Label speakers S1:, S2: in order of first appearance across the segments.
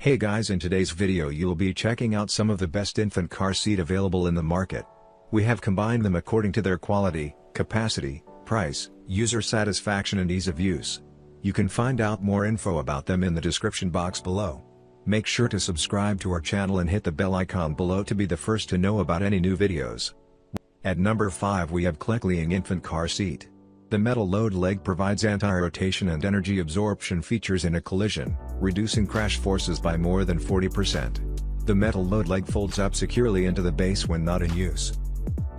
S1: Hey guys, in today's video you'll be checking out some of the best infant car seat available in the market. We have combined them according to their quality, capacity, price, user satisfaction and ease of use. You can find out more info about them in the description box below. Make sure to subscribe to our channel and hit the bell icon below to be the first to know about any new videos. At number 5 we have Clickly Infant Car Seat. The metal load leg provides anti-rotation and energy absorption features in a collision, reducing crash forces by more than 40%. The metal load leg folds up securely into the base when not in use.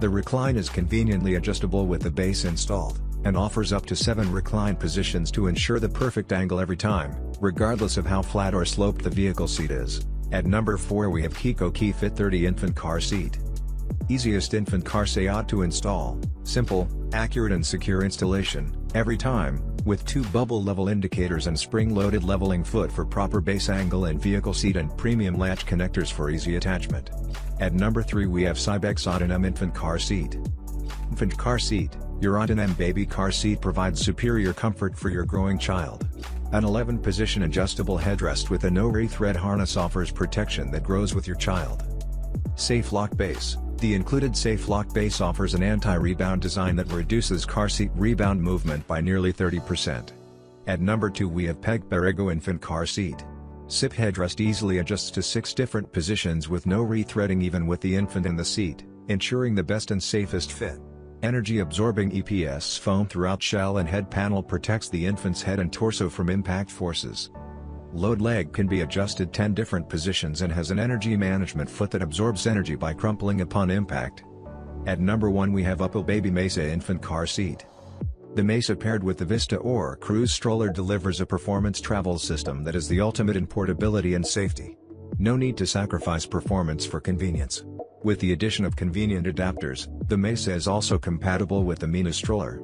S1: The recline is conveniently adjustable with the base installed, and offers up to 7 recline positions to ensure the perfect angle every time, regardless of how flat or sloped the vehicle seat is. At number 4 we have KIKO KeyFit 30 Infant Car Seat. Easiest infant car seat to install, simple, accurate and secure installation, every time, with 2 bubble level indicators and spring-loaded leveling foot for proper base angle and vehicle seat and premium latch connectors for easy attachment. At number 3 we have Cybex No1 Infant Car Seat. Infant Car Seat, your No1 Baby Car Seat provides superior comfort for your growing child. An 11-position adjustable headrest with a No3 thread harness offers protection that grows with your child. Safe Lock Base. The included Safe Lock Base offers an anti-rebound design that reduces car seat rebound movement by nearly 30%. At number 2 we have Pegbarigo Infant Car Seat. SIP headrest easily adjusts to 6 different positions with no rethreading even with the infant in the seat, ensuring the best and safest fit. Energy-absorbing EPS foam throughout shell and head panel protects the infant's head and torso from impact forces. Load leg can be adjusted 10 different positions and has an energy management foot that absorbs energy by crumpling upon impact. At number 1 we have No1 Baby Mesa Infant Car Seat. The Mesa paired with the Vista or Cruise stroller delivers a performance travel system that is the ultimate in portability and safety. No need to sacrifice performance for convenience. With the addition of convenient adapters, the Mesa is also compatible with the Mina stroller.